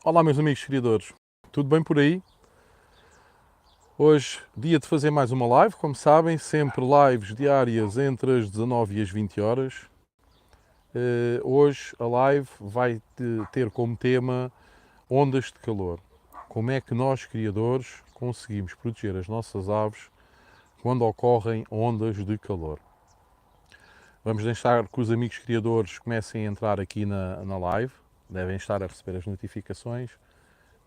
Olá, meus amigos criadores, tudo bem por aí? Hoje, dia de fazer mais uma live, como sabem, sempre lives diárias entre as 19 e as 20 horas. Hoje a live vai ter como tema ondas de calor. Como é que nós, criadores, conseguimos proteger as nossas aves quando ocorrem ondas de calor? Vamos deixar que os amigos criadores comecem a entrar aqui na live, devem estar a receber as notificações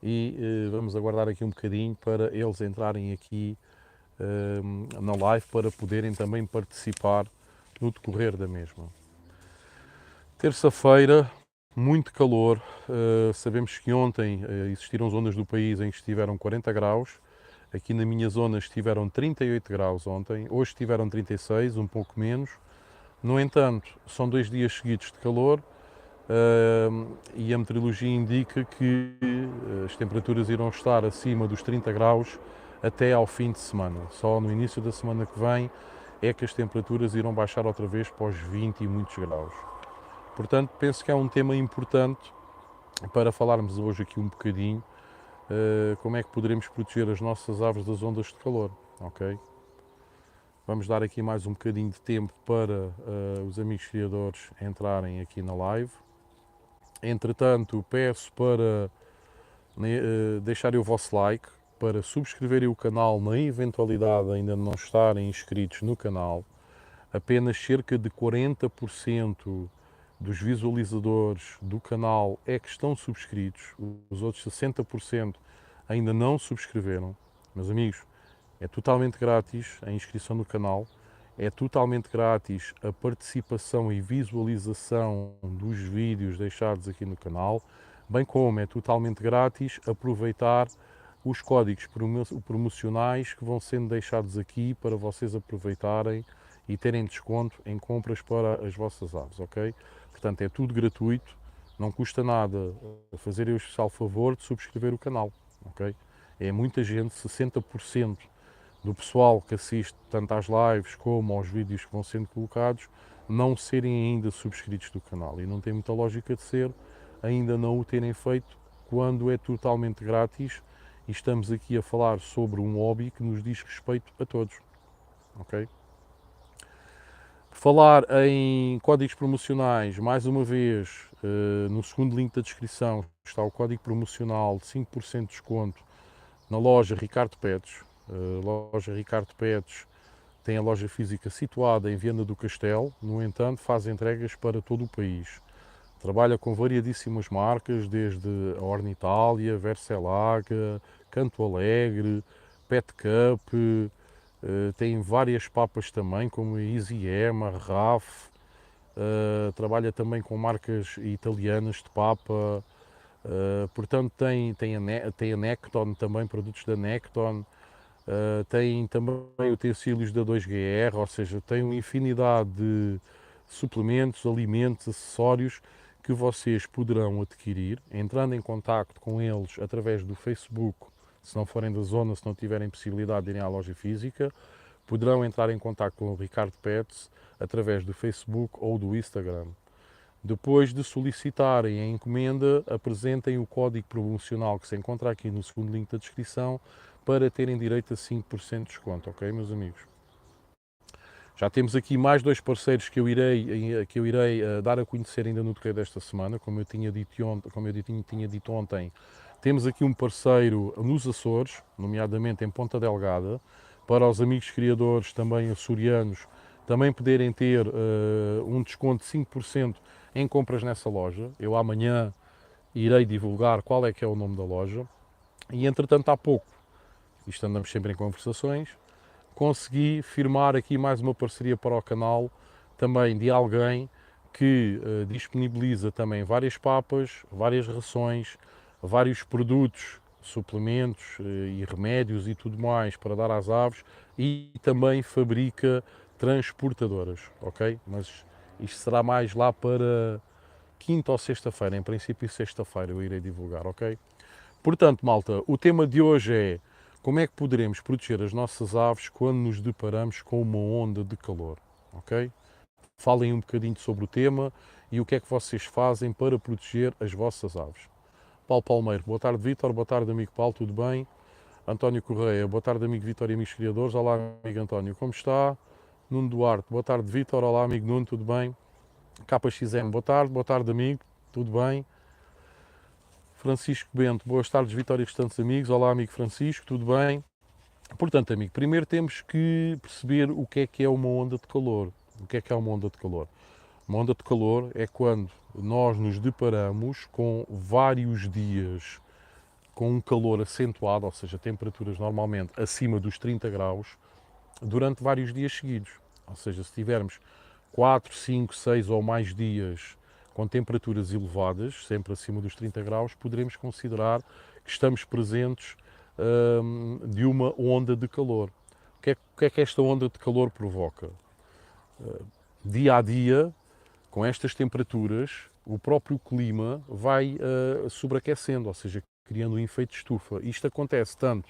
e vamos aguardar aqui um bocadinho para eles entrarem aqui na live para poderem também participar no decorrer da mesma. Terça-feira, muito calor. Sabemos que ontem existiram zonas do país em que estiveram 40 graus. Aqui na minha zona estiveram 38 graus ontem. Hoje estiveram 36, um pouco menos. No entanto, são 2 dias seguidos de calor e a meteorologia indica que as temperaturas irão estar acima dos 30 graus até ao fim de semana. Só no início da semana que vem é que as temperaturas irão baixar outra vez para os 20 e muitos graus. Portanto, penso que é um tema importante para falarmos hoje aqui um bocadinho como é que poderemos proteger as nossas aves das ondas de calor, ok? Vamos dar aqui mais um bocadinho de tempo para os amigos criadores entrarem aqui na live. Entretanto, peço para deixarem o vosso like, para subscreverem o canal na eventualidade de ainda não estarem inscritos no canal. Apenas cerca de 40% dos visualizadores do canal é que estão subscritos, os outros 60% ainda não subscreveram. Meus amigos, é totalmente grátis a inscrição no canal, é totalmente grátis a participação e visualização dos vídeos deixados aqui no canal, bem como é totalmente grátis aproveitar os códigos promocionais que vão sendo deixados aqui para vocês aproveitarem e terem desconto em compras para as vossas aves, ok? Portanto, é tudo gratuito, não custa nada fazer o especial favor de subscrever o canal, ok? É muita gente, 60% do pessoal que assiste tanto às lives como aos vídeos que vão sendo colocados, não serem ainda subscritos do canal. E não tem muita lógica de ser, ainda não o terem feito, quando é totalmente grátis e estamos aqui a falar sobre um hobby que nos diz respeito a todos, ok? Falar em códigos promocionais, mais uma vez, no segundo link da descrição está o código promocional de 5% de desconto na loja Ricardo Pets. A loja Ricardo Pets tem a loja física situada em Viana do Castelo, no entanto faz entregas para todo o país. Trabalha com variadíssimas marcas, desde a Ornitália, Verselaga, Canto Alegre, Pet Cup, tem várias papas também, como a Easy Emma, Raf, trabalha também com marcas italianas de papa, portanto tem a Necton também, produtos da Necton, tem também utensílios da 2GR, ou seja, tem uma infinidade de suplementos, alimentos, acessórios que vocês poderão adquirir entrando em contacto com eles através do Facebook. Se não forem da zona, se não tiverem possibilidade de irem à loja física, poderão entrar em contacto com o Ricardo Pets através do Facebook ou do Instagram. Depois de solicitarem a encomenda, apresentem o código promocional que se encontra aqui no segundo link da descrição para terem direito a 5% de desconto, ok, meus amigos? Já temos aqui mais 2 parceiros que eu irei dar a conhecer ainda no decorrer desta semana, como eu tinha dito ontem. Temos aqui um parceiro nos Açores, nomeadamente em Ponta Delgada, para os amigos criadores também açorianos também poderem ter um desconto de 5% em compras nessa loja. Eu amanhã irei divulgar qual é que é o nome da loja. E entretanto há pouco, isto andamos sempre em conversações, consegui firmar aqui mais uma parceria para o canal, também de alguém que disponibiliza também várias papas, várias rações, vários produtos, suplementos e remédios e tudo mais para dar às aves e também fabrica transportadoras, ok? Mas isto será mais lá para quinta ou sexta-feira, em princípio sexta-feira eu irei divulgar, ok? Portanto, malta, o tema de hoje é como é que poderemos proteger as nossas aves quando nos deparamos com uma onda de calor, ok? Falem um bocadinho sobre o tema e o que é que vocês fazem para proteger as vossas aves. Paulo Palmeiro, boa tarde Vítor, boa tarde amigo Paulo, tudo bem? António Correia, boa tarde amigo Vítor e amigos criadores, olá amigo António, como está? Nuno Duarte, boa tarde Vítor, olá amigo Nuno, tudo bem? KXM, boa tarde amigo, tudo bem? Francisco Bento, boas tardes Vítor e restantes amigos, olá amigo Francisco, tudo bem? Portanto amigo, primeiro temos que perceber o que é uma onda de calor. O que é uma onda de calor? Uma onda de calor é quando nós nos deparamos com vários dias com um calor acentuado, ou seja, temperaturas normalmente acima dos 30 graus, durante vários dias seguidos. Ou seja, se tivermos 4, 5, 6 ou mais dias com temperaturas elevadas, sempre acima dos 30 graus, poderemos considerar que estamos presentes de uma onda de calor. O que é que esta onda de calor provoca? Dia a dia, com estas temperaturas, o próprio clima vai sobreaquecendo, ou seja, criando um efeito de estufa. Isto acontece tanto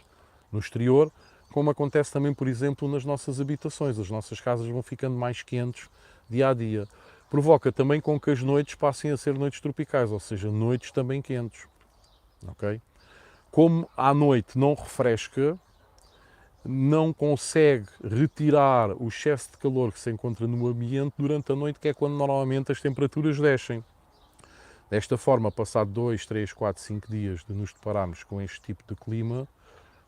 no exterior, como acontece também, por exemplo, nas nossas habitações. As nossas casas vão ficando mais quentes dia a dia. Provoca também com que as noites passem a ser noites tropicais, ou seja, noites também quentes. Okay? Como à noite não refresca, não consegue retirar o excesso de calor que se encontra no ambiente durante a noite, que é quando normalmente as temperaturas descem. Desta forma, passado 2, 3, 4, 5 dias de nos depararmos com este tipo de clima,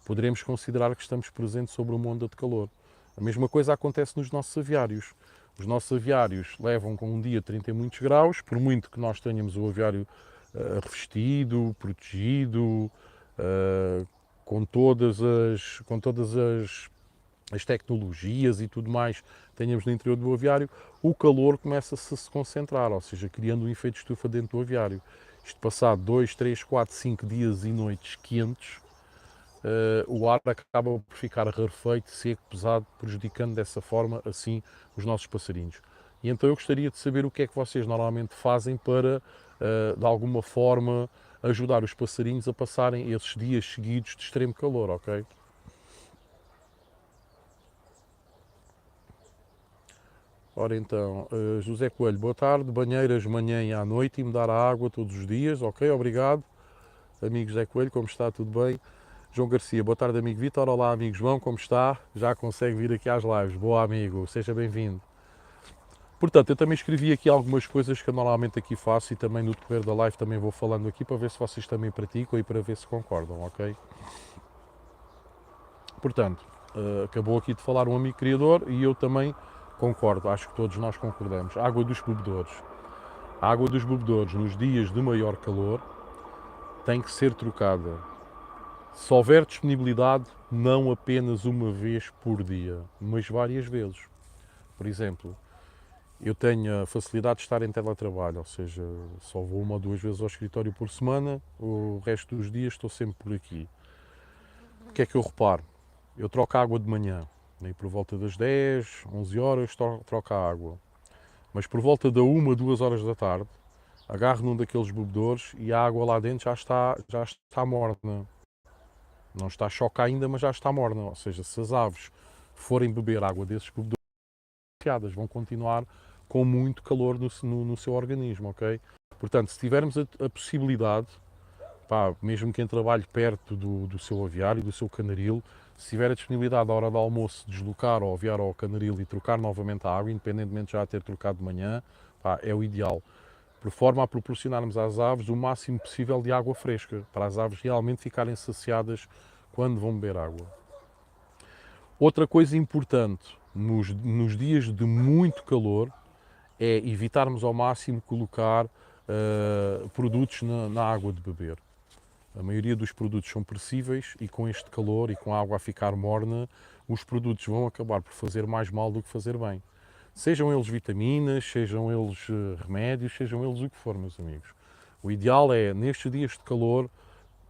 poderemos considerar que estamos presentes sobre uma onda de calor. A mesma coisa acontece nos nossos aviários. Os nossos aviários levam com um dia 30 e muitos graus, por muito que nós tenhamos o aviário revestido, protegido, com todas as tecnologias e tudo mais tenhamos no interior do aviário, o calor começa-se a se concentrar, ou seja, criando um efeito de estufa dentro do aviário. Isto passado 2, 3, 4, 5 dias e noites quentes, o ar acaba por ficar rarefeito, seco, pesado, prejudicando dessa forma, assim, os nossos passarinhos. E então eu gostaria de saber o que é que vocês normalmente fazem para, de alguma forma, ajudar os passarinhos a passarem esses dias seguidos de extremo calor, ok? Ora então, José Coelho, boa tarde, banheiras manhã e à noite e mudar a água todos os dias, ok, obrigado. Amigo José Coelho, como está? Tudo bem? João Garcia, boa tarde amigo Vítor, olá amigo João, como está? Já consegue vir aqui às lives, boa amigo, seja bem-vindo. Portanto, eu também escrevi aqui algumas coisas que eu normalmente aqui faço e também no decorrer da live também vou falando aqui para ver se vocês também praticam e para ver se concordam, ok? Portanto, acabou aqui de falar um amigo criador e eu também concordo, acho que todos nós concordamos. Água dos bebedouros. A água dos bebedouros nos dias de maior calor tem que ser trocada. Se houver disponibilidade, não apenas uma vez por dia, mas várias vezes. Por exemplo, eu tenho a facilidade de estar em teletrabalho, ou seja, só vou uma ou duas vezes ao escritório por semana, o resto dos dias estou sempre por aqui. O que é que eu reparo? Eu troco a água de manhã, aí por volta das 10, 11 horas troco a água. Mas por volta da 1, 2 horas da tarde, agarro num daqueles bebedouros e a água lá dentro já está morna. Não está choca ainda, mas já está morna. Ou seja, se as aves forem beber água desses bebedouros, vão continuar com muito calor no seu organismo, ok? Portanto, se tivermos a possibilidade, pá, mesmo quem trabalhe perto do seu aviário, do seu canaril, se tiver a disponibilidade à hora do almoço deslocar ao aviário ou ao canaril e trocar novamente a água, independentemente de já ter trocado de manhã, pá, é o ideal. Por forma a proporcionarmos às aves o máximo possível de água fresca, para as aves realmente ficarem saciadas quando vão beber água. Outra coisa importante nos dias de muito calor é evitarmos ao máximo colocar produtos na água de beber. A maioria dos produtos são perecíveis e com este calor e com a água a ficar morna, os produtos vão acabar por fazer mais mal do que fazer bem. Sejam eles vitaminas, sejam eles remédios, sejam eles o que for, meus amigos. O ideal é, nestes dias de calor,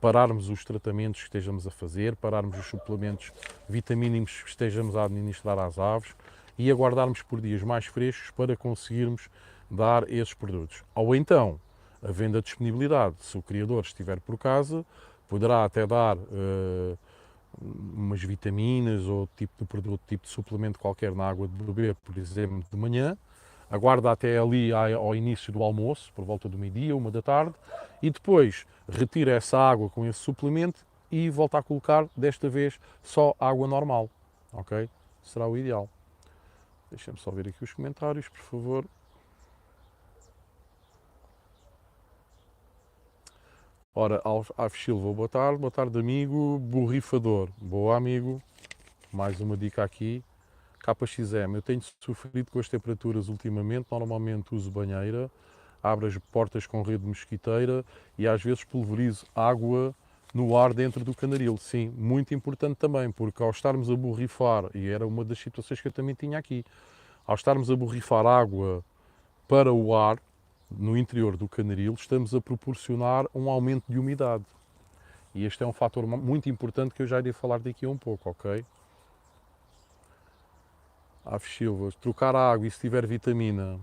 pararmos os tratamentos que estejamos a fazer, pararmos os suplementos vitamínicos que estejamos a administrar às aves e aguardarmos por dias mais frescos para conseguirmos dar esses produtos. Ou então, havendo a disponibilidade, se o criador estiver por casa, poderá até dar umas vitaminas ou tipo de produto, tipo de suplemento qualquer na água de beber, por exemplo, de manhã, aguarda até ali ao início do almoço, por volta do meio-dia, 1 da tarde, e depois retira essa água com esse suplemento e volta a colocar, desta vez, só água normal, ok? Será o ideal. Deixem-me só ver aqui os comentários, por favor. Ora, Alves Silva, boa tarde amigo, borrifador, boa amigo, mais uma dica aqui. KXM, eu tenho sofrido com as temperaturas ultimamente, normalmente uso banheira, abro as portas com rede mosquiteira e às vezes pulverizo água no ar dentro do canaril. Sim, muito importante também, porque ao estarmos a borrifar, e era uma das situações que eu também tinha aqui, ao estarmos a borrifar água para o ar, no interior do canaril, estamos a proporcionar um aumento de umidade. E este é um fator muito importante que eu já irei falar daqui a um pouco, ok? Aves Silva, trocar a água e se tiver vitamina.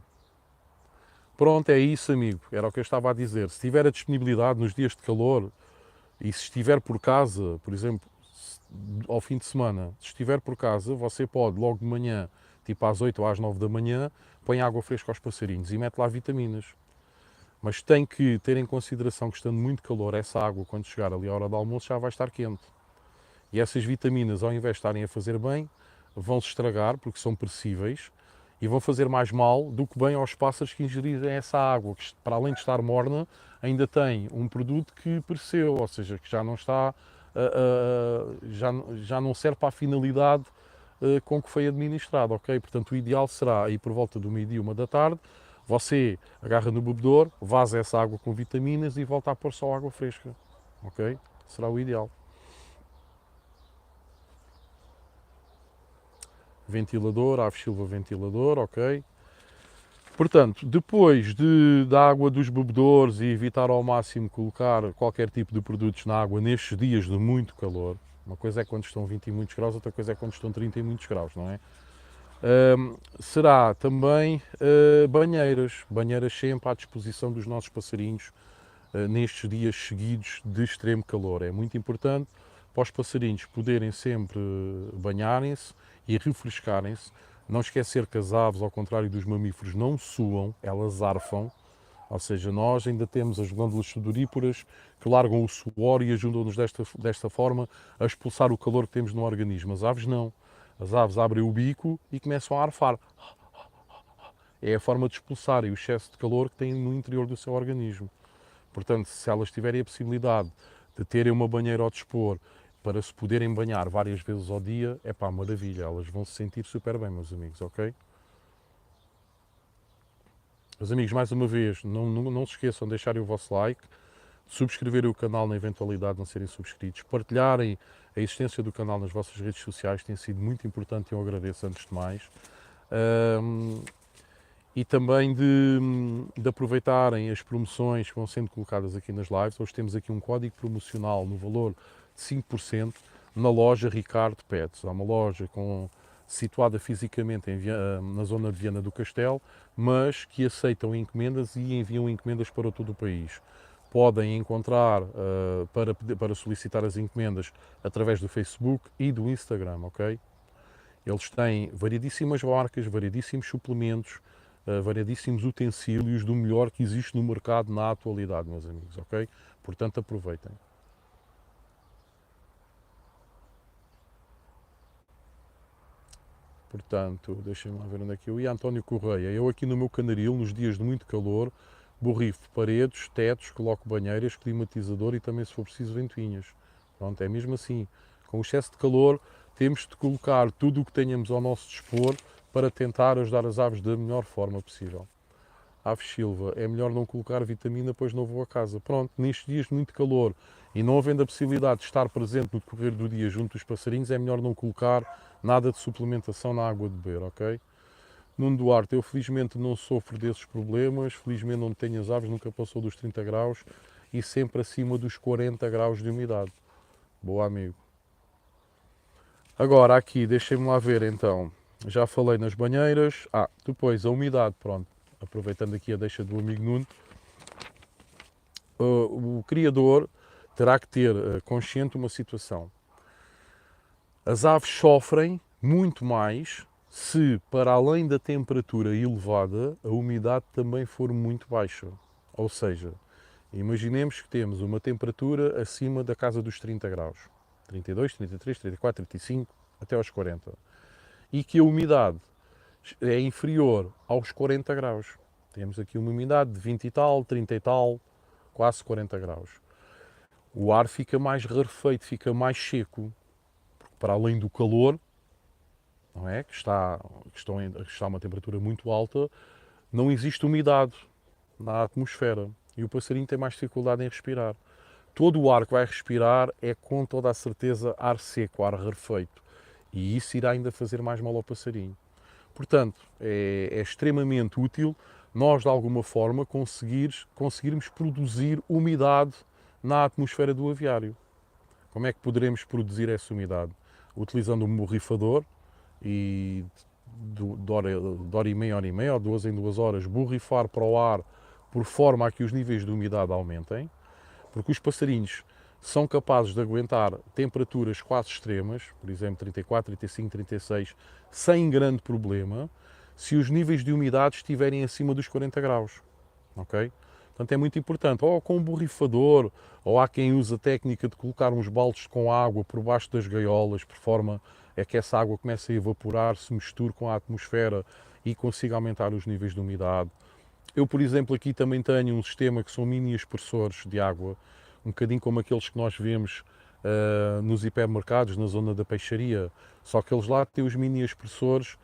Pronto, é isso, amigo. Era o que eu estava a dizer. Se tiver a disponibilidade nos dias de calor e se estiver por casa, por exemplo, ao fim de semana, se estiver por casa, você pode logo de manhã, tipo às 8 ou às 9 da manhã, põe água fresca aos passarinhos e mete lá vitaminas. Mas tem que ter em consideração que, estando muito calor, essa água, quando chegar ali à hora do almoço, já vai estar quente. E essas vitaminas, ao invés de estarem a fazer bem, vão se estragar, porque são perecíveis, e vão fazer mais mal do que bem aos pássaros que ingerirem essa água, que para além de estar morna, ainda tem um produto que pereceu, ou seja, que já não está, já não serve para a finalidade com que foi administrado, ok? Portanto, o ideal será, aí por volta do meio-dia, 1 da tarde, você agarra no bebedor, vaza essa água com vitaminas e volta a pôr só água fresca, ok? Será o ideal. Ventilador, Aves Silva ventilador, ok? Portanto, depois da água dos bebedores e evitar ao máximo colocar qualquer tipo de produtos na água nestes dias de muito calor, uma coisa é quando estão 20 e muitos graus, outra coisa é quando estão 30 e muitos graus, não é? Será também banheiras sempre à disposição dos nossos passarinhos nestes dias seguidos de extremo calor. É muito importante para os passarinhos poderem sempre banharem-se e refrescarem-se. Não esquecer que as aves, ao contrário dos mamíferos, não suam, elas arfam. Ou seja, nós ainda temos as glândulas sudoríparas que largam o suor e ajudam-nos desta forma a expulsar o calor que temos no organismo. As aves não. As aves abrem o bico e começam a arfar. É a forma de expulsarem o excesso de calor que têm no interior do seu organismo. Portanto, se elas tiverem a possibilidade de terem uma banheira ao dispor para se poderem banhar várias vezes ao dia, é pá, maravilha, elas vão se sentir super bem, meus amigos, ok? Meus amigos, mais uma vez, não se esqueçam de deixarem o vosso like, subscreverem o canal na eventualidade de não serem subscritos, partilharem a existência do canal nas vossas redes sociais, tem sido muito importante e eu agradeço antes de mais. E também de aproveitarem as promoções que vão sendo colocadas aqui nas lives. Hoje temos aqui um código promocional no valor de 5% na loja Ricardo Pets. É uma loja situada fisicamente na zona de Viana do Castelo, mas que aceitam encomendas e enviam encomendas para todo o país. Podem encontrar para solicitar as encomendas através do Facebook e do Instagram, ok? Eles têm variedíssimas marcas, variedíssimos suplementos, variedíssimos utensílios do melhor que existe no mercado na atualidade, meus amigos, ok? Portanto, aproveitem. Portanto, deixem-me lá ver onde é que eu ia. António Correia, eu aqui no meu canaril, nos dias de muito calor, borrifo paredes, tetos, coloco banheiras, climatizador e também, se for preciso, ventoinhas. Pronto, é mesmo assim. Com o excesso de calor, temos de colocar tudo o que tenhamos ao nosso dispor para tentar ajudar as aves da melhor forma possível. Aves Silva, é melhor não colocar vitamina, pois não vou a casa. Pronto, nestes dias de muito calor e não havendo a possibilidade de estar presente no decorrer do dia junto dos passarinhos, é melhor não colocar nada de suplementação na água de beber, ok? Nuno Duarte, eu felizmente não sofro desses problemas, felizmente não tenho as aves, nunca passou dos 30 graus e sempre acima dos 40 graus de umidade. Boa, amigo. Agora aqui, deixem-me lá ver então. Já falei nas banheiras. Depois a umidade, pronto. Aproveitando aqui a deixa do amigo Nuno. O criador terá que ter consciente uma situação. As aves sofrem muito mais se para além da temperatura elevada, a umidade também for muito baixa. Ou seja, imaginemos que temos uma temperatura acima da casa dos 30 graus. 32, 33, 34, 35, até aos 40. E que a umidade é inferior aos 40 graus. Temos aqui uma umidade de 20 e tal, 30 e tal, quase 40 graus. O ar fica mais rarefeito, fica mais seco, porque para além do calor, não é? Que está a uma temperatura muito alta, não existe umidade na atmosfera e o passarinho tem mais dificuldade em respirar. Todo o ar que vai respirar é com toda a certeza ar seco, ar rarefeito, e isso irá ainda fazer mais mal ao passarinho. Portanto, é extremamente útil nós, de alguma forma, conseguirmos produzir umidade na atmosfera do aviário. Como é que poderemos produzir essa umidade? Utilizando um borrifador e de hora e meia, ou 2 em 2 horas, borrifar para o ar por forma a que os níveis de umidade aumentem, porque os passarinhos são capazes de aguentar temperaturas quase extremas, por exemplo 34, 35, 36, sem grande problema, se os níveis de umidade estiverem acima dos 40 graus. Ok? Portanto, é muito importante, ou com um borrifador, ou há quem usa a técnica de colocar uns baldes com água por baixo das gaiolas, por forma a que essa água comece a evaporar, se misture com a atmosfera e consiga aumentar os níveis de umidade. Eu, por exemplo, aqui também tenho um sistema que são mini aspersores de água, um bocadinho como aqueles que nós vemos nos hipermercados, na zona da peixaria, só que eles lá têm os mini aspersores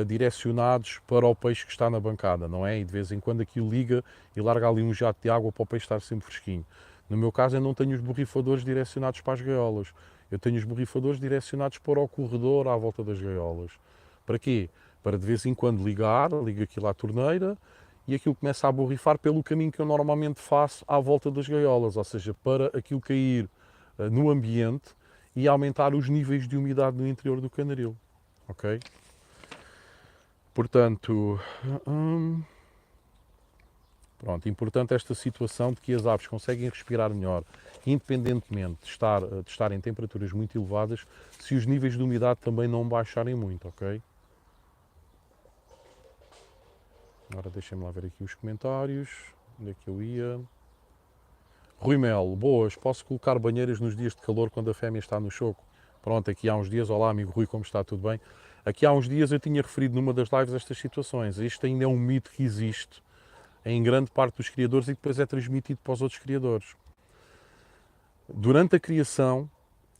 direcionados para o peixe que está na bancada, não é? E de vez em quando aquilo liga e larga ali um jato de água para o peixe estar sempre fresquinho. No meu caso, eu não tenho os borrifadores direcionados para as gaiolas. Eu tenho os borrifadores direcionados para o corredor à volta das gaiolas. Para quê? Para de vez em quando liga aquilo à torneira e aquilo começa a borrifar pelo caminho que eu normalmente faço à volta das gaiolas, ou seja, para aquilo cair no ambiente e aumentar os níveis de umidade no interior do canaril. Ok? Portanto, pronto, importante esta situação de que as aves conseguem respirar melhor, independentemente de estar em temperaturas muito elevadas, se os níveis de umidade também não baixarem muito, ok? Agora deixem-me lá ver aqui os comentários, onde é que eu ia? Rui Melo, boas, posso colocar banheiras nos dias de calor quando a fêmea está no choco? Pronto, aqui há uns dias, olá amigo Rui, como está, tudo bem? Aqui há uns dias eu tinha referido numa das lives estas situações, isto ainda é um mito que existe em grande parte dos criadores e depois é transmitido para os outros criadores. Durante a criação,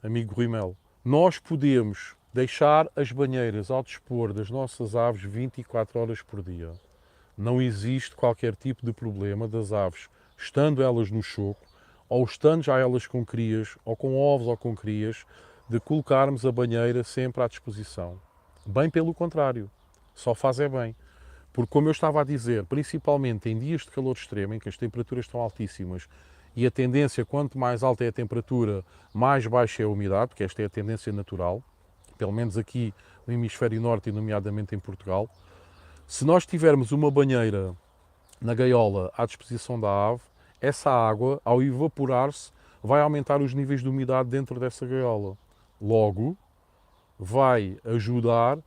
amigo Rui Melo, nós podemos deixar as banheiras ao dispor das nossas aves 24 horas por dia. Não existe qualquer tipo de problema das aves, estando elas no choco, ou estando já elas com crias, ou com ovos ou com crias, de colocarmos a banheira sempre à disposição. Bem pelo contrário, só faz é bem. Porque, como eu estava a dizer, principalmente em dias de calor extremo, em que as temperaturas estão altíssimas e a tendência, quanto mais alta é a temperatura, mais baixa é a umidade, porque esta é a tendência natural, pelo menos aqui no hemisfério norte e nomeadamente em Portugal. Se nós tivermos uma banheira na gaiola à disposição da ave, essa água, ao evaporar-se, vai aumentar os níveis de umidade dentro dessa gaiola. Logo, vai ajudar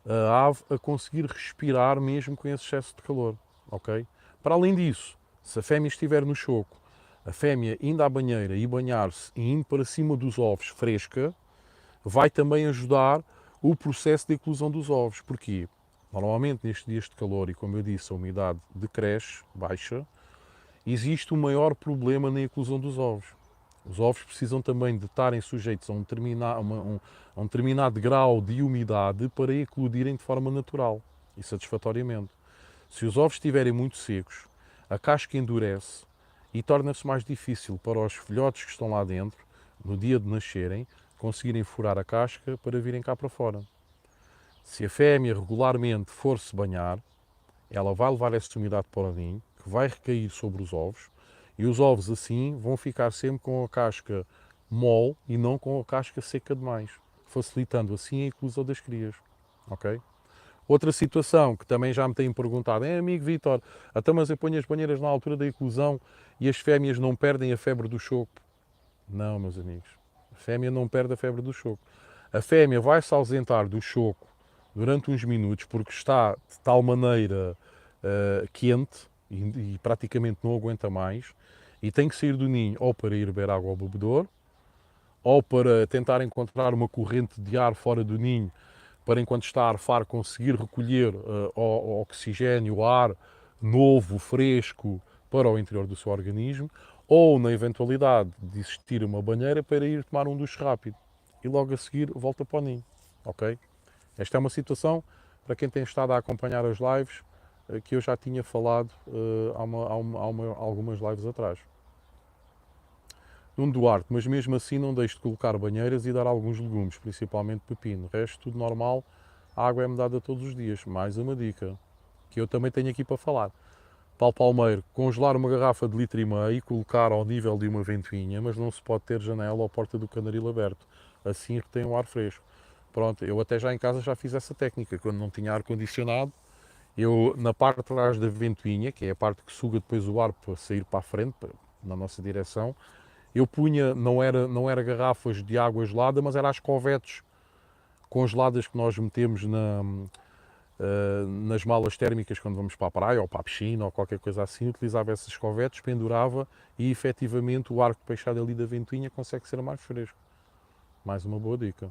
a ave a conseguir respirar mesmo com esse excesso de calor, ok? Para além disso, se a fêmea estiver no choco, a fêmea indo à banheira e banhar-se e indo para cima dos ovos fresca, vai também ajudar o processo de eclosão dos ovos. Porquê? Normalmente nestes dias de calor e como eu disse a umidade decresce, baixa, existe um maior problema na eclosão dos ovos. Os ovos precisam também de estarem sujeitos a um determinado grau de umidade para eclodirem de forma natural e satisfatoriamente. Se os ovos estiverem muito secos, a casca endurece e torna-se mais difícil para os filhotes que estão lá dentro, no dia de nascerem, conseguirem furar a casca para virem cá para fora. Se a fêmea regularmente for-se banhar, ela vai levar essa umidade para o ninho, que vai recair sobre os ovos, e os ovos assim vão ficar sempre com a casca mole e não com a casca seca demais, facilitando assim a eclosão das crias. Ok? Outra situação que também já me têm perguntado é, amigo Vítor, até mas eu ponho as banheiras na altura da eclosão e as fêmeas não perdem a febre do choco? Não, meus amigos, a fêmea não perde a febre do choco. A fêmea vai se ausentar do choco durante uns minutos, porque está de tal maneira quente e praticamente não aguenta mais, e tem que sair do ninho ou para ir beber água ao bebedouro, ou para tentar encontrar uma corrente de ar fora do ninho, para enquanto está a arfar conseguir recolher o oxigênio, o ar novo, fresco, para o interior do seu organismo, ou na eventualidade de existir uma banheira para ir tomar um duche rápido e logo a seguir volta para o ninho, ok? Esta é uma situação, para quem tem estado a acompanhar as lives, que eu já tinha falado algumas lives atrás. Nuno Duarte, mas mesmo assim não deixe de colocar banheiras e dar alguns legumes, principalmente pepino. O resto, tudo normal, a água é-me dada todos os dias. Mais uma dica, que eu também tenho aqui para falar. Paulo Palmeiro, congelar uma garrafa de 1,5 litro e colocar ao nível de uma ventoinha, mas não se pode ter janela ou porta do canaril aberto. Assim retém o ar fresco. Pronto, eu até já em casa já fiz essa técnica, quando não tinha ar-condicionado, eu na parte de trás da ventoinha, que é a parte que suga depois o ar para sair para a frente, na nossa direção, eu punha, não era garrafas de água gelada, mas era as covetes congeladas que nós metemos nas malas térmicas quando vamos para a praia ou para a piscina ou qualquer coisa assim. Utilizava essas covetes, pendurava e efetivamente o ar peixado ali da ventoinha consegue ser mais fresco. Mais uma boa dica.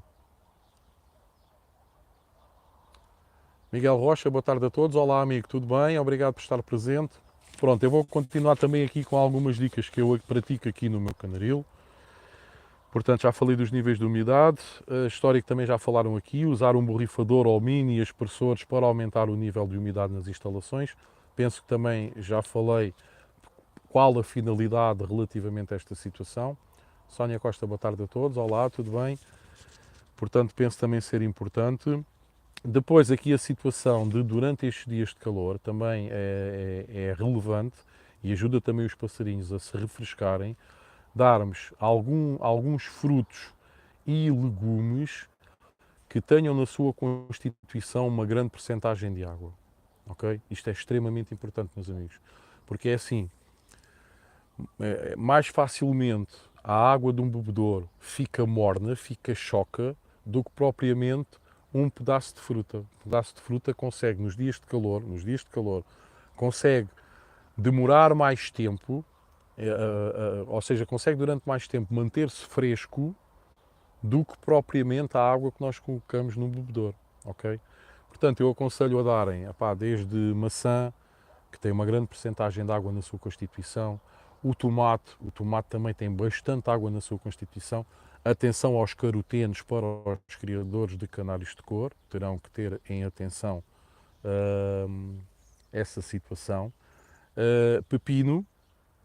Miguel Rocha, boa tarde a todos. Olá, amigo, tudo bem? Obrigado por estar presente. Pronto, eu vou continuar também aqui com algumas dicas que eu pratico aqui no meu canaril. Portanto, já falei dos níveis de umidade, histórico também já falaram aqui, usar um borrifador ou mini aspersores para aumentar o nível de umidade nas instalações. Penso que também já falei qual a finalidade relativamente a esta situação. Sónia Costa, boa tarde a todos. Olá, tudo bem? Portanto, penso também ser importante. Depois, aqui a situação de durante estes dias de calor também é relevante e ajuda também os passarinhos a se refrescarem, darmos alguns frutos e legumes que tenham na sua constituição uma grande percentagem de água. Ok? Isto é extremamente importante, meus amigos, porque é assim, mais facilmente a água de um bebedouro fica morna, fica choca, do que propriamente um pedaço de fruta. Um pedaço de fruta consegue, nos dias de calor, consegue demorar mais tempo, ou seja, consegue durante mais tempo manter-se fresco do que propriamente a água que nós colocamos no bebedouro, ok? Portanto, eu aconselho a darem, desde maçã, que tem uma grande percentagem de água na sua constituição, o tomate também tem bastante água na sua constituição. Atenção aos carotenos para os criadores de canários de cor, terão que ter em atenção essa situação. Pepino,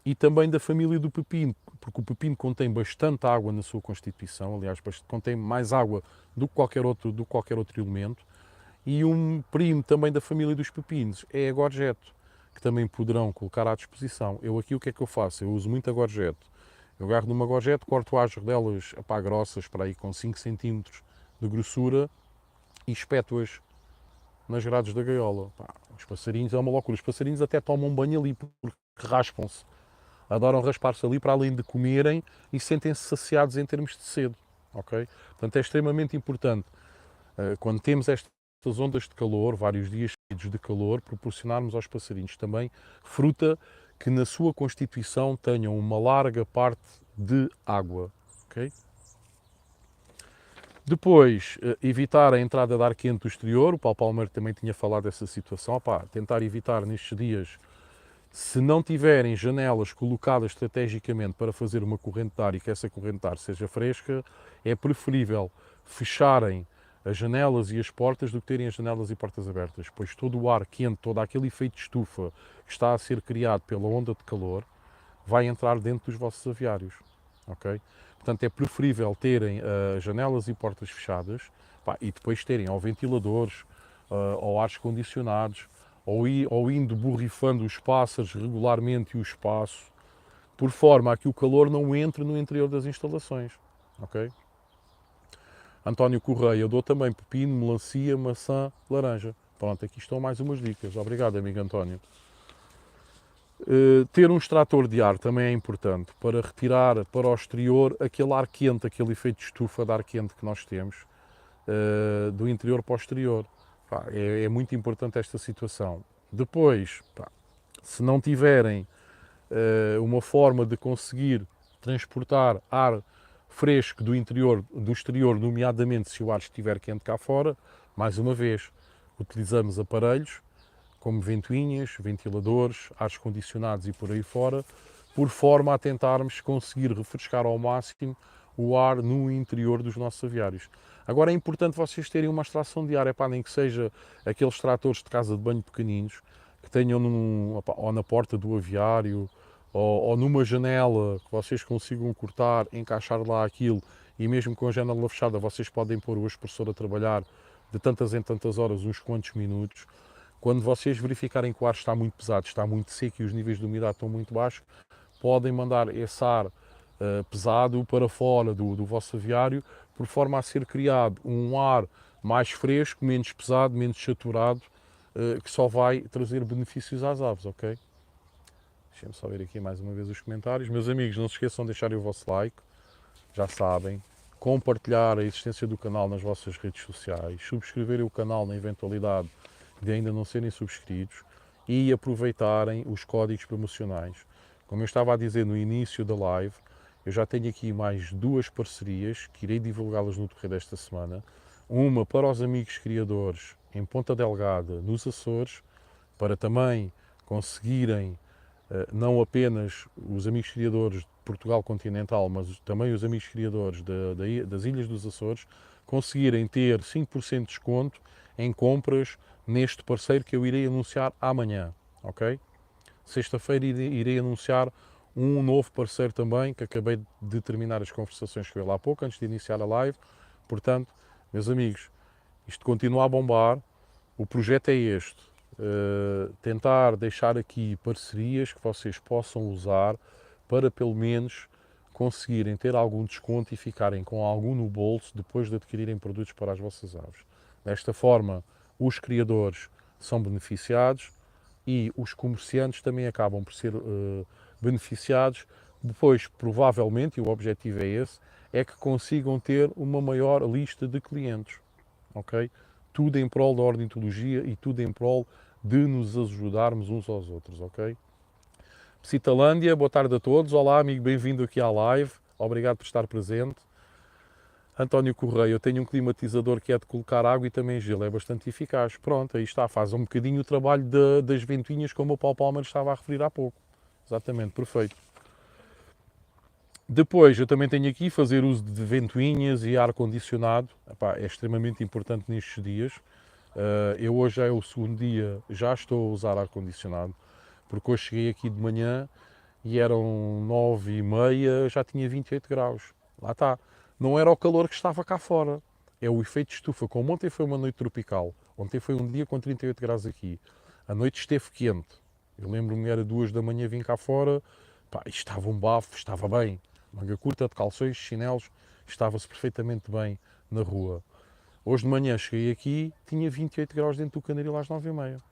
e também da família do pepino, porque o pepino contém bastante água na sua constituição, aliás, contém mais água do que qualquer outro elemento. E um primo também da família dos pepinos é a gorjeto, que também poderão colocar à disposição. Eu aqui o que é que eu faço? Eu uso muito a gorjeto. Eu agarro numa gorjete, corto as rodelas grossas, para aí com 5 cm de grossura, e espeto-as nas grades da gaiola. Os passarinhos é uma loucura. Os passarinhos até tomam banho ali porque raspam-se. Adoram raspar-se ali para além de comerem e sentem-se saciados em termos de sede. Ok? Portanto, é extremamente importante, quando temos estas ondas de calor, vários dias seguidos de calor, proporcionarmos aos passarinhos também fruta que na sua constituição tenham uma larga parte de água. Okay? Depois, evitar a entrada de ar quente do exterior. O Paulo Palmeiro também tinha falado dessa situação. Tentar evitar nestes dias, se não tiverem janelas colocadas estrategicamente para fazer uma corrente de ar e que essa corrente de ar seja fresca, é preferível fecharem as janelas e as portas do que terem as janelas e portas abertas, pois todo o ar quente, todo aquele efeito de estufa que está a ser criado pela onda de calor, vai entrar dentro dos vossos aviários. Ok? Portanto, é preferível terem janelas e portas fechadas, e depois terem ou ventiladores ou ares condicionados, ou indo borrifando os pássaros regularmente e o espaço, por forma a que o calor não entre no interior das instalações. Ok? António Correia, eu dou também pepino, melancia, maçã, laranja. Pronto, aqui estão mais umas dicas. Obrigado, amigo António. Ter um extrator de ar também é importante para retirar para o exterior aquele ar quente, aquele efeito de estufa de ar quente que nós temos do interior para o exterior. Pá, é muito importante esta situação. Depois, pá, se não tiverem uma forma de conseguir transportar ar fresco do interior, do exterior, nomeadamente se o ar estiver quente cá fora, mais uma vez, utilizamos aparelhos como ventoinhas, ventiladores, ares condicionados e por aí fora, por forma a tentarmos conseguir refrescar ao máximo o ar no interior dos nossos aviários. Agora é importante vocês terem uma extração de ar, nem que seja aqueles tratores de casa de banho pequeninos, que tenham ou na porta do aviário, ou numa janela que vocês consigam cortar, encaixar lá aquilo, e mesmo com a janela fechada vocês podem pôr o expressor a trabalhar de tantas em tantas horas, uns quantos minutos. Quando vocês verificarem que o ar está muito pesado, está muito seco e os níveis de umidade estão muito baixos, podem mandar esse ar pesado para fora do vosso aviário, por forma a ser criado um ar mais fresco, menos pesado, menos saturado, que só vai trazer benefícios às aves, ok? Deixem-me só ver aqui mais uma vez os comentários. Meus amigos, não se esqueçam de deixarem o vosso like, já sabem, compartilhar a existência do canal nas vossas redes sociais, subscreverem o canal na eventualidade de ainda não serem subscritos e aproveitarem os códigos promocionais. Como eu estava a dizer no início da live, eu já tenho aqui mais 2 parcerias que irei divulgá-las no decorrer desta semana. Uma para os amigos criadores em Ponta Delgada, nos Açores, para também conseguirem não apenas os amigos criadores de Portugal continental, mas também os amigos criadores das Ilhas dos Açores, conseguirem ter 5% de desconto em compras neste parceiro que eu irei anunciar amanhã, ok? Sexta-feira irei anunciar um novo parceiro também, que acabei de terminar as conversações com ele há pouco, antes de iniciar a live. Portanto, meus amigos, isto continua a bombar, o projeto é este, tentar deixar aqui parcerias que vocês possam usar para pelo menos conseguirem ter algum desconto e ficarem com algum no bolso depois de adquirirem produtos para as vossas aves. Desta forma, os criadores são beneficiados e os comerciantes também acabam por ser beneficiados. Depois, provavelmente, e o objetivo é esse, é que consigam ter uma maior lista de clientes, ok? Tudo em prol da ornitologia e tudo em prol de nos ajudarmos uns aos outros, ok? Psitalândia, boa tarde a todos. Olá, amigo, bem-vindo aqui à live. Obrigado por estar presente. António Correia, eu tenho um climatizador que é de colocar água e também gelo, é bastante eficaz. Pronto, aí está, faz um bocadinho o trabalho das ventoinhas, como o Paulo Palmer estava a referir há pouco. Exatamente, perfeito. Depois, eu também tenho aqui fazer uso de ventoinhas e ar-condicionado. É extremamente importante nestes dias. Eu hoje é o segundo dia, já estou a usar ar-condicionado, porque hoje cheguei aqui de manhã e eram 9h30, já tinha 28 graus. Lá está. Não era o calor que estava cá fora, é o efeito de estufa. Como ontem foi uma noite tropical, ontem foi um dia com 38 graus aqui, a noite esteve quente. Eu lembro-me, era 2 da manhã, vim cá fora, estava um bafo, estava bem. Manga curta, de calções, chinelos, estava-se perfeitamente bem na rua. Hoje de manhã cheguei aqui, tinha 28 graus dentro do canaril às 9h30. O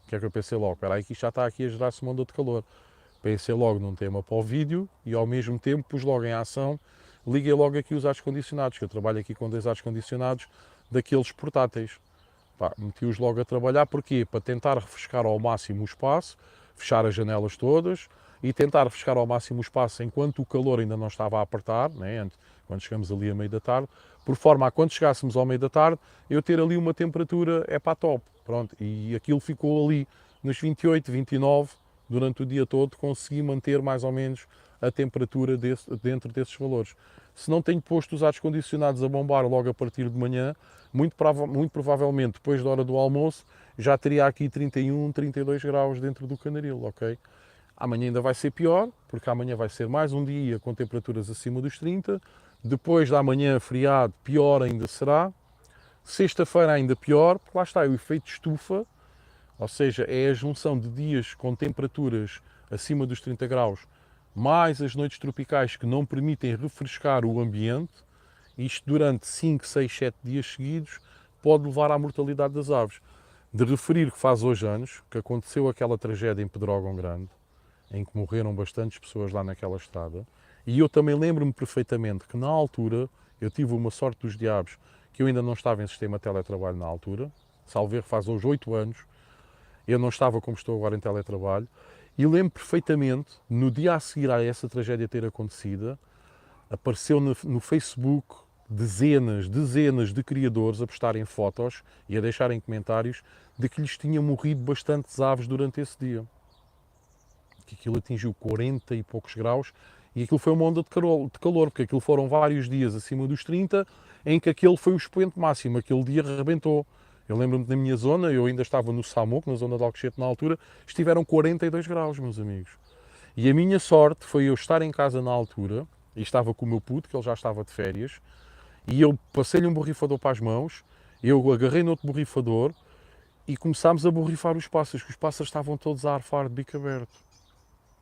que é que eu pensei logo? Espera aí que isto já está aqui a gerar-se uma onda de calor. Pensei logo num tema para o vídeo e ao mesmo tempo pus logo em ação, liguei logo aqui os ares condicionados, que eu trabalho aqui com 2 ares condicionados daqueles portáteis. Meti-os logo a trabalhar, porquê? Para tentar refrescar ao máximo o espaço, fechar as janelas todas e tentar refrescar ao máximo o espaço enquanto o calor ainda não estava a apertar, né? Quando chegamos ali a meio da tarde, por forma a quando chegássemos ao meio da tarde, eu ter ali uma temperatura top. Pronto, e aquilo ficou ali nos 28, 29, durante o dia todo, consegui manter mais ou menos a temperatura dentro desses valores. Se não tenho posto os ares condicionados a bombar logo a partir de manhã, muito provavelmente depois da hora do almoço, já teria aqui 31, 32 graus dentro do canaril, ok? Amanhã ainda vai ser pior, porque amanhã vai ser mais um dia com temperaturas acima dos 30. Depois da manhã, feriado, pior ainda será. Sexta-feira ainda pior, porque lá está, é o efeito de estufa, ou seja, é a junção de dias com temperaturas acima dos 30 graus, mais as noites tropicais que não permitem refrescar o ambiente. Isto durante 5, 6, 7 dias seguidos pode levar à mortalidade das aves. De referir que faz hoje anos que aconteceu aquela tragédia em Pedrógão Grande, em que morreram bastantes pessoas lá naquela estrada, e eu também lembro-me perfeitamente que na altura eu tive uma sorte dos diabos, que eu ainda não estava em sistema de teletrabalho na altura, salvo erro, faz hoje 8 anos, eu não estava como estou agora em teletrabalho, e lembro perfeitamente, no dia a seguir a essa tragédia ter acontecido, apareceu no Facebook dezenas de criadores a postarem fotos e a deixarem comentários de que lhes tinham morrido bastantes aves durante esse dia. Que aquilo atingiu 40 e poucos graus e aquilo foi uma onda de calor, porque aquilo foram vários dias acima dos 30, em que aquele foi o expoente máximo, aquele dia arrebentou. Eu lembro-me da minha zona, eu ainda estava no Samoco, na zona de Alcochete na altura, estiveram 42 graus, meus amigos. E a minha sorte foi eu estar em casa na altura, e estava com o meu puto, que ele já estava de férias, e eu passei-lhe um borrifador para as mãos, eu agarrei no outro borrifador e começámos a borrifar os pássaros, que os pássaros estavam todos a arfar de bico aberto.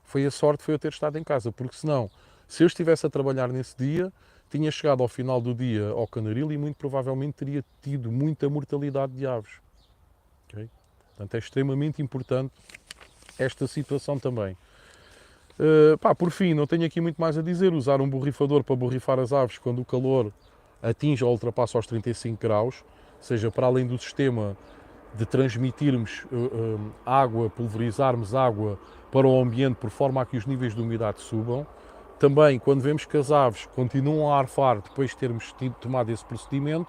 Foi a sorte, foi eu ter estado em casa, porque senão, se eu estivesse a trabalhar nesse dia, tinha chegado ao final do dia ao Canaril e muito provavelmente teria tido muita mortalidade de aves. Okay? Portanto, é extremamente importante esta situação também. Por fim, não tenho aqui muito mais a dizer. Usar um borrifador para borrifar as aves quando o calor atinge ou ultrapassa os 35 graus, seja para além do sistema de transmitirmos água, pulverizarmos água para o ambiente por forma a que os níveis de umidade subam. Também, quando vemos que as aves continuam a arfar depois de termos tomado esse procedimento,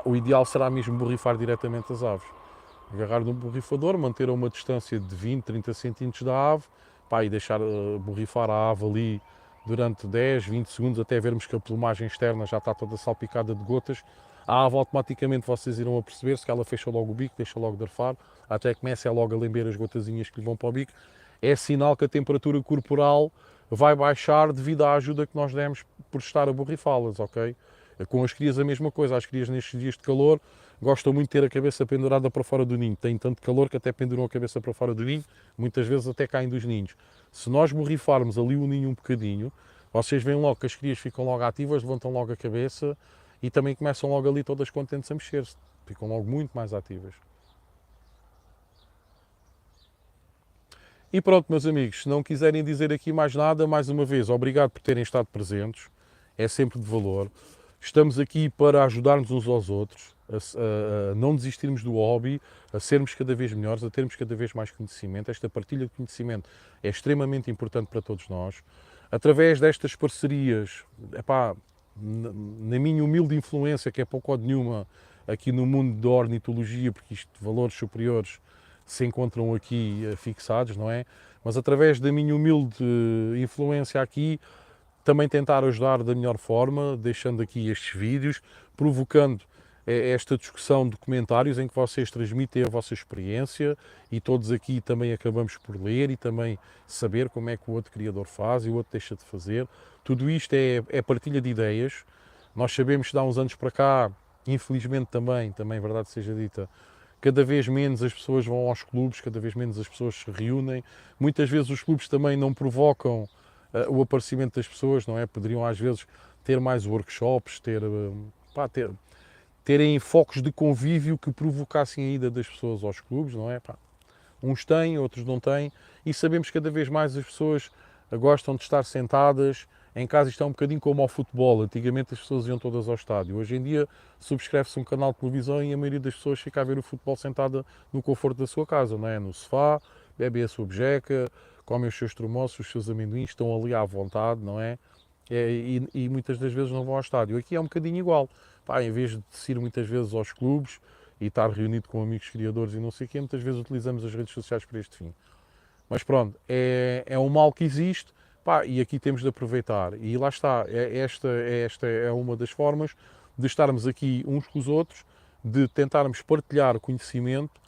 o ideal será mesmo borrifar diretamente as aves. Agarrar no borrifador, manter a uma distância de 20, 30 centímetros da ave, e deixar borrifar a ave ali durante 10, 20 segundos até vermos que a plumagem externa já está toda salpicada de gotas. A ave automaticamente vocês irão a perceber-se que ela fecha logo o bico, deixa logo de arfar, até começa logo a lamber as gotazinhas que lhe vão para o bico. É sinal que a temperatura corporal vai baixar devido à ajuda que nós demos por estar a borrifá-las, ok? Com as crias a mesma coisa, as crias nestes dias de calor gostam muito de ter a cabeça pendurada para fora do ninho, têm tanto calor que até penduram a cabeça para fora do ninho, muitas vezes até caem dos ninhos. Se nós borrifarmos ali o ninho um bocadinho, vocês veem logo que as crias ficam logo ativas, levantam logo a cabeça e também começam logo ali todas contentes a mexer-se, ficam logo muito mais ativas. E pronto, meus amigos, se não quiserem dizer aqui mais nada, mais uma vez, obrigado por terem estado presentes, é sempre de valor. Estamos aqui para ajudar-nos uns aos outros, a não desistirmos do hobby, a sermos cada vez melhores, a termos cada vez mais conhecimento. Esta partilha de conhecimento é extremamente importante para todos nós. Através destas parcerias, na minha humilde influência, que é pouco ou nenhuma, aqui no mundo da ornitologia, porque isto, valores superiores, se encontram aqui fixados, não é? Mas através da minha humilde influência aqui, também tentar ajudar da melhor forma, deixando aqui estes vídeos, provocando esta discussão de comentários em que vocês transmitem a vossa experiência e todos aqui também acabamos por ler e também saber como é que o outro criador faz e o outro deixa de fazer. Tudo isto é partilha de ideias. Nós sabemos que há uns anos para cá, infelizmente também verdade seja dita, cada vez menos as pessoas vão aos clubes, cada vez menos as pessoas se reúnem. Muitas vezes os clubes também não provocam o aparecimento das pessoas, não é? Poderiam às vezes ter mais workshops, terem focos de convívio que provocassem a ida das pessoas aos clubes, não é? Uns têm, outros não têm, e sabemos que cada vez mais as pessoas gostam de estar sentadas em casa. Isto é um bocadinho como ao futebol. Antigamente as pessoas iam todas ao estádio. Hoje em dia subscreve-se um canal de televisão e a maioria das pessoas fica a ver o futebol sentada no conforto da sua casa, não é? No sofá, bebe a sua bejeca, comem os seus tromoços, os seus amendoins, estão ali à vontade, não é? E muitas das vezes não vão ao estádio. Aqui é um bocadinho igual. Em vez de se ir muitas vezes aos clubes e estar reunido com amigos criadores e não sei o quê, muitas vezes utilizamos as redes sociais para este fim. Mas pronto, é um mal que existe, e aqui temos de aproveitar. E lá está, esta é uma das formas de estarmos aqui uns com os outros, de tentarmos partilhar conhecimento,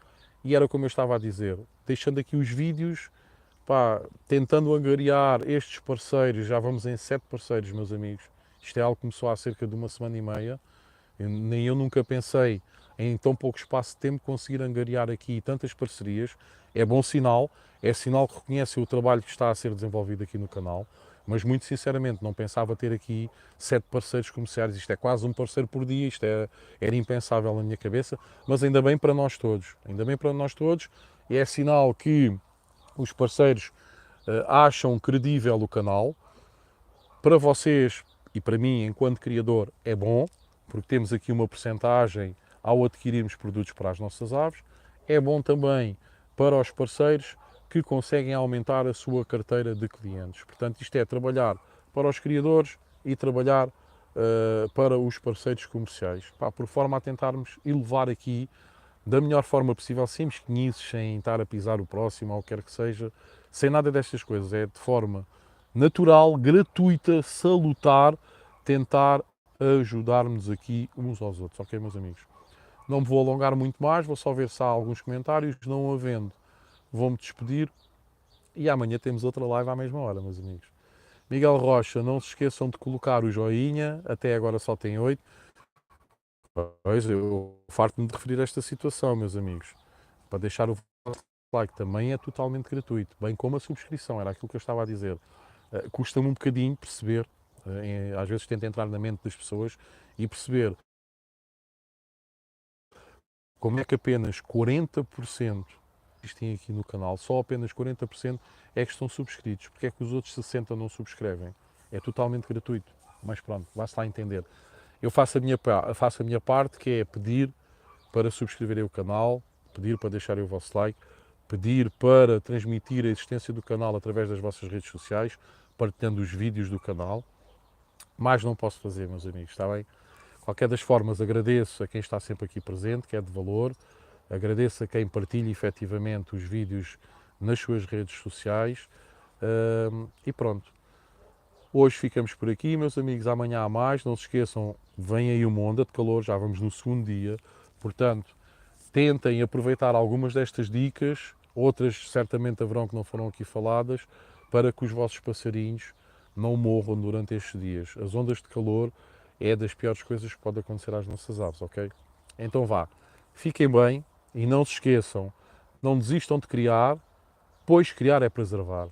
e era como eu estava a dizer, deixando aqui os vídeos, tentando angariar estes parceiros. Já vamos em 7 parceiros, meus amigos. Isto é algo que começou há cerca de uma semana e meia. Nem eu nunca pensei em tão pouco espaço de tempo conseguir angariar aqui tantas parcerias. É bom sinal, é sinal que reconhece o trabalho que está a ser desenvolvido aqui no canal, mas muito sinceramente não pensava ter aqui 7 parceiros comerciais. Isto é quase um parceiro por dia, era impensável na minha cabeça, mas ainda bem para nós todos, e é sinal que os parceiros acham credível o canal. Para vocês e para mim, enquanto criador, é bom, porque temos aqui uma percentagem ao adquirirmos produtos para as nossas aves, é bom também para os parceiros que conseguem aumentar a sua carteira de clientes. Portanto, isto é trabalhar para os criadores e trabalhar para os parceiros comerciais, por forma a tentarmos elevar aqui da melhor forma possível, sem mesquinhices, sem estar a pisar o próximo ou o que quer que seja, sem nada destas coisas. É de forma natural, gratuita, salutar, tentar ajudar-nos aqui uns aos outros, ok, meus amigos? Não me vou alongar muito mais, vou só ver se há alguns comentários. Não havendo, vou-me despedir e amanhã temos outra live à mesma hora, meus amigos. Miguel Rocha, não se esqueçam de colocar o joinha, até agora só tem 8. Pois, eu farto-me de referir a esta situação, meus amigos. Para deixar o like também é totalmente gratuito, bem como a subscrição, era aquilo que eu estava a dizer. Custa-me um bocadinho perceber, às vezes tento entrar na mente das pessoas e perceber como é que apenas 40% existem aqui no canal, só apenas 40% é que estão subscritos. Porque é que os outros 60% não subscrevem? É totalmente gratuito, mas pronto, vai-se lá entender. Eu faço a minha parte, que é pedir para subscreverem o canal, pedir para deixarem o vosso like, pedir para transmitir a existência do canal através das vossas redes sociais, partilhando os vídeos do canal. Mais não posso fazer, meus amigos, está bem? Qualquer das formas, agradeço a quem está sempre aqui presente, que é de valor, agradeço a quem partilha efetivamente os vídeos nas suas redes sociais e pronto. Hoje ficamos por aqui, meus amigos, amanhã há mais, não se esqueçam, vem aí uma onda de calor, já vamos no segundo dia, portanto, tentem aproveitar algumas destas dicas, outras certamente haverão que não foram aqui faladas, para que os vossos passarinhos não morram durante estes dias. As ondas de calor é das piores coisas que pode acontecer às nossas aves, ok? Então vá, fiquem bem e não se esqueçam, não desistam de criar, pois criar é preservar.